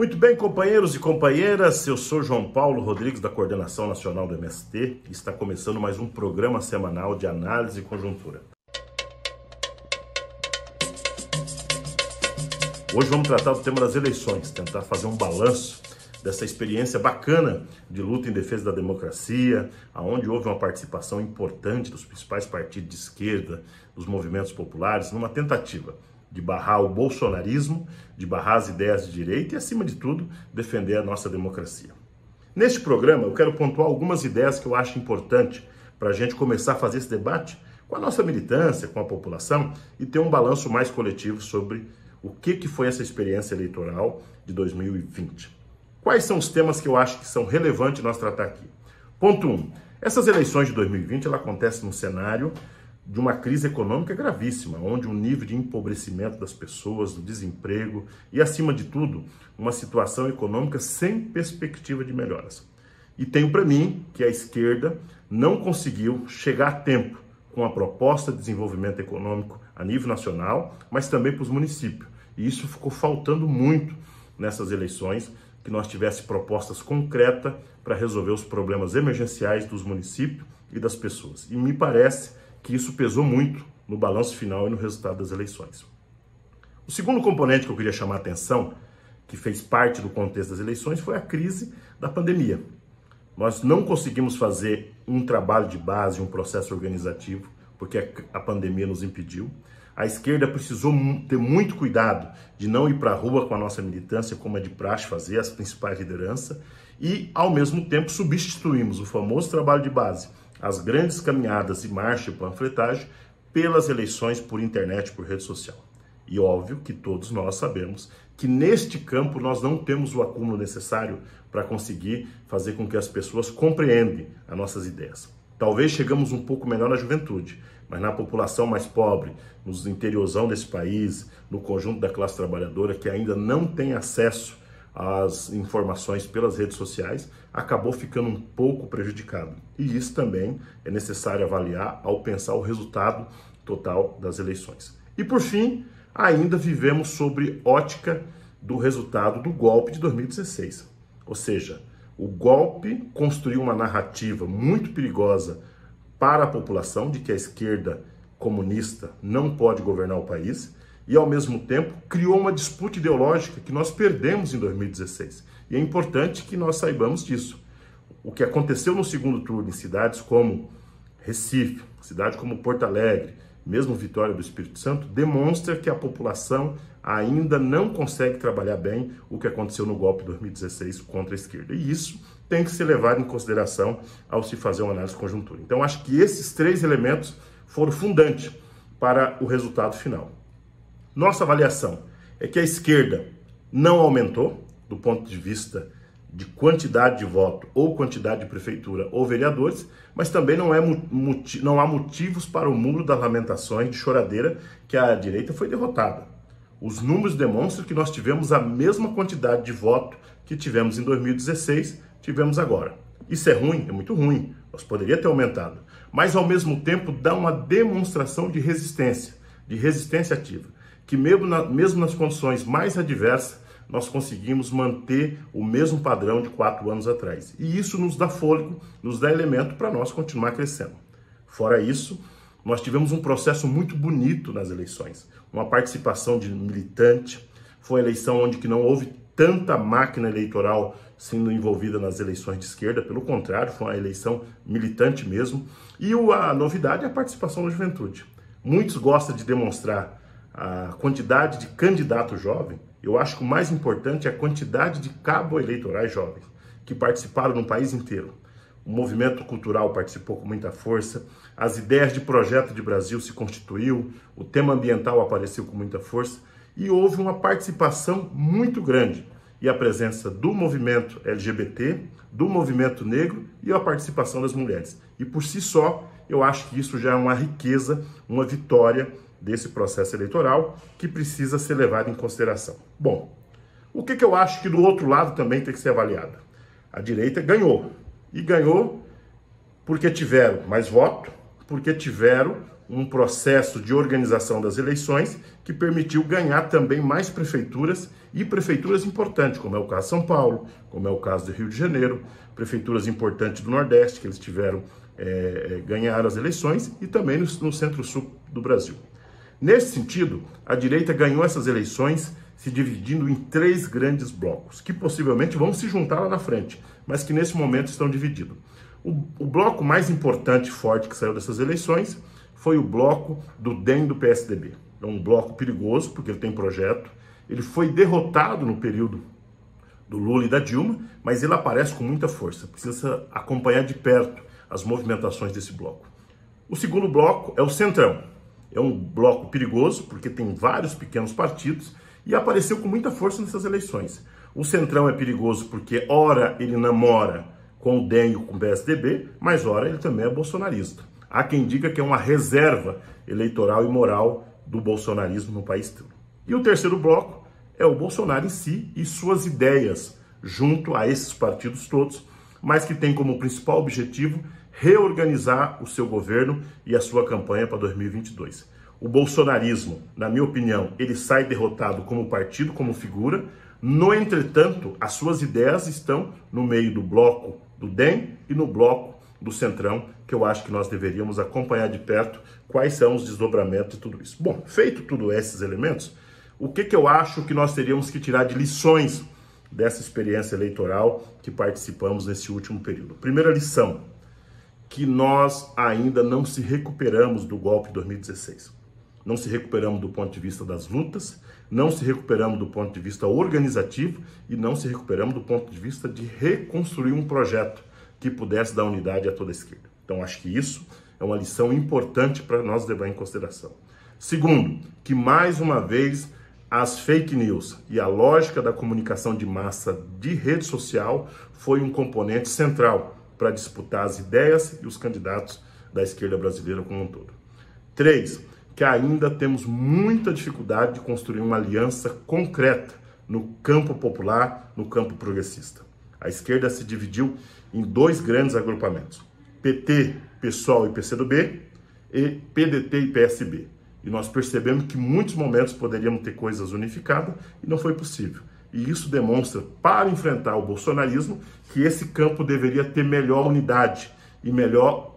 Muito bem, companheiros e companheiras, eu sou João Paulo Rodrigues, da Coordenação Nacional do MST, e está começando mais um programa semanal de análise e conjuntura. Hoje vamos tratar do tema das eleições, tentar fazer um balanço dessa experiência bacana de luta em defesa da democracia, onde houve uma participação importante dos principais partidos de esquerda, dos movimentos populares, numa tentativa de barrar o bolsonarismo, de barrar as ideias de direita e, acima de tudo, defender a nossa democracia. Neste programa, eu quero pontuar algumas ideias que eu acho importante para a gente começar a fazer esse debate com a nossa militância, com a população e ter um balanço mais coletivo sobre o que foi essa experiência eleitoral de 2020. Quais são os temas que eu acho que são relevantes nós tratar aqui? Ponto 1. Essas eleições de 2020 ela acontecem num cenário de uma crise econômica gravíssima, onde o nível de empobrecimento das pessoas, do desemprego e, acima de tudo, uma situação econômica sem perspectiva de melhoras. E tenho para mim que a esquerda não conseguiu chegar a tempo com a proposta de desenvolvimento econômico a nível nacional, mas também para os municípios. E isso ficou faltando muito nessas eleições, que nós tivéssemos propostas concretas para resolver os problemas emergenciais dos municípios e das pessoas. E me parece que isso pesou muito no balanço final e no resultado das eleições. O segundo componente que eu queria chamar a atenção, que fez parte do contexto das eleições, foi a crise da pandemia. Nós não conseguimos fazer um trabalho de base, um processo organizativo, porque a pandemia nos impediu. A esquerda precisou ter muito cuidado de não ir para a rua com a nossa militância, como é de praxe fazer, as principais lideranças, e, ao mesmo tempo, substituímos o famoso trabalho de base, as grandes caminhadas e marcha e panfletagem, pelas eleições por internet, por rede social. E óbvio que todos nós sabemos que neste campo nós não temos o acúmulo necessário para conseguir fazer com que as pessoas compreendam as nossas ideias. Talvez chegamos um pouco melhor na juventude, mas na população mais pobre, nos interiorzão desse país, no conjunto da classe trabalhadora que ainda não tem acesso às informações pelas redes sociais, acabou ficando um pouco prejudicado. E isso também é necessário avaliar ao pensar o resultado total das eleições. E por fim, ainda vivemos sobre ótica do resultado do golpe de 2016. Ou seja, o golpe construiu uma narrativa muito perigosa para a população de que a esquerda comunista não pode governar o país e, ao mesmo tempo, criou uma disputa ideológica que nós perdemos em 2016. E é importante que nós saibamos disso. O que aconteceu no segundo turno em cidades como Recife, cidade como Porto Alegre, mesmo Vitória do Espírito Santo, demonstra que a população ainda não consegue trabalhar bem o que aconteceu no golpe de 2016 contra a esquerda. E isso tem que ser levado em consideração ao se fazer uma análise conjuntura. Então, acho que esses três elementos foram fundantes para o resultado final. Nossa avaliação é que a esquerda não aumentou, do ponto de vista de quantidade de voto ou quantidade de prefeitura ou vereadores, mas também não há motivos para o muro das lamentações de choradeira que a direita foi derrotada. Os números demonstram que nós tivemos a mesma quantidade de voto que tivemos em 2016, tivemos agora. Isso é ruim? É muito ruim. Nós poderíamos ter aumentado. Mas, ao mesmo tempo, dá uma demonstração de resistência ativa, que mesmo nas condições mais adversas, nós conseguimos manter o mesmo padrão de 4 anos atrás. E isso nos dá fôlego, nos dá elemento para nós continuar crescendo. Fora isso, nós tivemos um processo muito bonito nas eleições. Uma participação de militante, foi uma eleição onde que não houve tanta máquina eleitoral sendo envolvida nas eleições de esquerda, pelo contrário, foi uma eleição militante mesmo. E a novidade é a participação da juventude. Muitos gostam de demonstrar a quantidade de candidatos jovens. Eu acho que o mais importante é a quantidade de cabos eleitorais jovens que participaram no país inteiro. O movimento cultural participou com muita força, as ideias de projeto de Brasil se constituiu, o tema ambiental apareceu com muita força e houve uma participação muito grande e a presença do movimento LGBT, do movimento negro e a participação das mulheres. E por si só, eu acho que isso já é uma riqueza, uma vitória desse processo eleitoral que precisa ser levado em consideração. Bom, o que eu acho que do outro lado também tem que ser avaliado? A direita ganhou. E ganhou porque tiveram mais voto, porque tiveram um processo de organização das eleições que permitiu ganhar também mais prefeituras e prefeituras importantes, como é o caso de São Paulo, como é o caso do Rio de Janeiro, prefeituras importantes do Nordeste, que eles tiveram, ganharam as eleições, e também no Centro-Sul do Brasil. Nesse sentido, a direita ganhou essas eleições se dividindo em 3 grandes blocos, que possivelmente vão se juntar lá na frente, mas que nesse momento estão divididos. O bloco mais importante e forte que saiu dessas eleições foi o bloco do DEM do PSDB. É um bloco perigoso, porque ele tem projeto. Ele foi derrotado no período do Lula e da Dilma, mas ele aparece com muita força. Precisa acompanhar de perto as movimentações desse bloco. O segundo bloco é o Centrão. É um bloco perigoso, porque tem vários pequenos partidos e apareceu com muita força nessas eleições. O Centrão é perigoso porque, ora, ele namora com o DEM e com o PSDB, mas, ora, ele também é bolsonarista. Há quem diga que é uma reserva eleitoral e moral do bolsonarismo no país todo. E o terceiro bloco é o Bolsonaro em si e suas ideias junto a esses partidos todos, mas que tem como principal objetivo reorganizar o seu governo e a sua campanha para 2022. O bolsonarismo, na minha opinião, ele sai derrotado como partido, como figura. No entretanto, as suas ideias estão no meio do bloco do DEM e no bloco do Centrão, que eu acho que nós deveríamos acompanhar de perto quais são os desdobramentos de tudo isso. Bom, feito tudo esses elementos, o que eu acho que nós teríamos que tirar de lições dessa experiência eleitoral que participamos nesse último período? Primeira lição, que nós ainda não se recuperamos do golpe de 2016. Não se recuperamos do ponto de vista das lutas, não se recuperamos do ponto de vista organizativo e não se recuperamos do ponto de vista de reconstruir um projeto que pudesse dar unidade a toda a esquerda. Então, acho que isso é uma lição importante para nós levar em consideração. Segundo, que mais uma vez as fake news e a lógica da comunicação de massa de rede social foi um componente central para disputar as ideias e os candidatos da esquerda brasileira como um todo. 3, que ainda temos muita dificuldade de construir uma aliança concreta no campo popular, no campo progressista. A esquerda se dividiu em 2 grandes agrupamentos, PT, PSOL e PCdoB, e PDT e PSB. E nós percebemos que em muitos momentos poderíamos ter coisas unificadas e não foi possível. E isso demonstra, para enfrentar o bolsonarismo, que esse campo deveria ter melhor unidade e melhor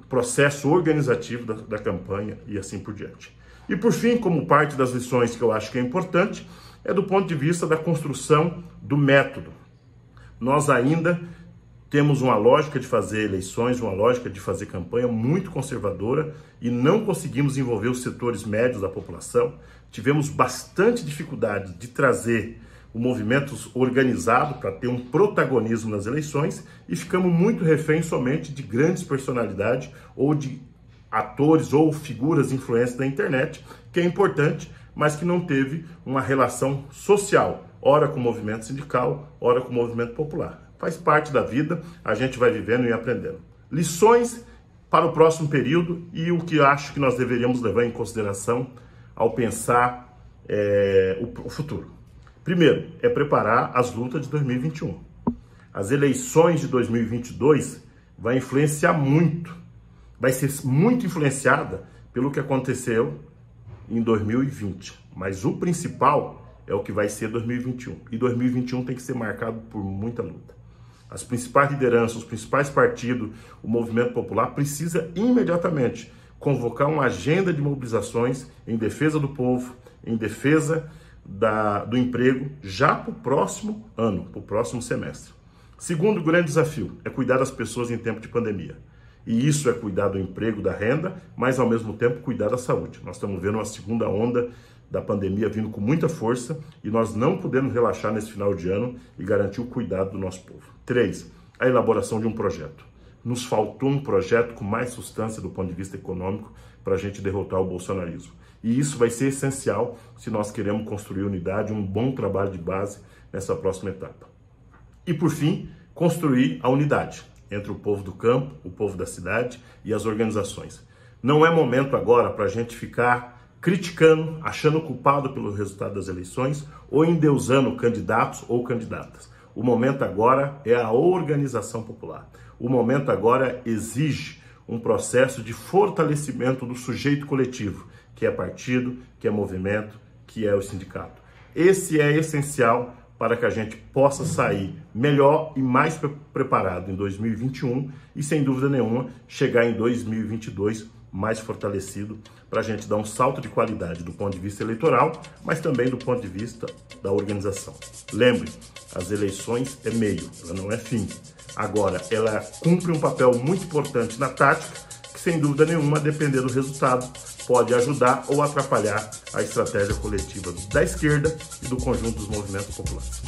processo organizativo da campanha e assim por diante. E por fim, como parte das lições que eu acho que é importante, é do ponto de vista da construção do método. Nós ainda temos uma lógica de fazer eleições, uma lógica de fazer campanha muito conservadora e não conseguimos envolver os setores médios da população. Tivemos bastante dificuldade de trazer o movimento organizado para ter um protagonismo nas eleições e ficamos muito reféns somente de grandes personalidades ou de atores ou figuras influentes da internet, que é importante, mas que não teve uma relação social, ora com o movimento sindical, ora com o movimento popular. Faz parte da vida, a gente vai vivendo e aprendendo. Lições para o próximo período e o que acho que nós deveríamos levar em consideração ao pensar o futuro. Primeiro, é preparar as lutas de 2021. As eleições de 2022 vai influenciar muito, vai ser muito influenciada pelo que aconteceu em 2020. Mas o principal é o que vai ser 2021. E 2021 tem que ser marcado por muita luta. As principais lideranças, os principais partidos, o movimento popular precisa imediatamente convocar uma agenda de mobilizações em defesa do povo, em defesa do emprego, já para o próximo ano, para o próximo semestre. Segundo grande desafio é cuidar das pessoas em tempo de pandemia. E isso é cuidar do emprego, da renda, mas ao mesmo tempo cuidar da saúde. Nós estamos vendo uma segunda onda da pandemia vindo com muita força e nós não podemos relaxar nesse final de ano e garantir o cuidado do nosso povo. 3, a elaboração de um projeto. Nos faltou um projeto com mais substância do ponto de vista econômico para a gente derrotar o bolsonarismo. E isso vai ser essencial se nós queremos construir unidade, um bom trabalho de base nessa próxima etapa. E por fim, construir a unidade entre o povo do campo, o povo da cidade e as organizações. Não é momento agora para a gente ficar criticando, achando culpado pelo resultado das eleições ou endeusando candidatos ou candidatas. O momento agora é a organização popular. O momento agora exige um processo de fortalecimento do sujeito coletivo, que é partido, que é movimento, que é o sindicato. Esse é essencial para que a gente possa sair melhor e mais preparado em 2021 e, sem dúvida nenhuma, chegar em 2022 mais fortalecido para a gente dar um salto de qualidade do ponto de vista eleitoral, mas também do ponto de vista da organização. Lembre, as eleições é meio, ela não é fim. Agora, ela cumpre um papel muito importante na tática, que sem dúvida nenhuma, a depender do resultado, pode ajudar ou atrapalhar a estratégia coletiva da esquerda e do conjunto dos movimentos populares.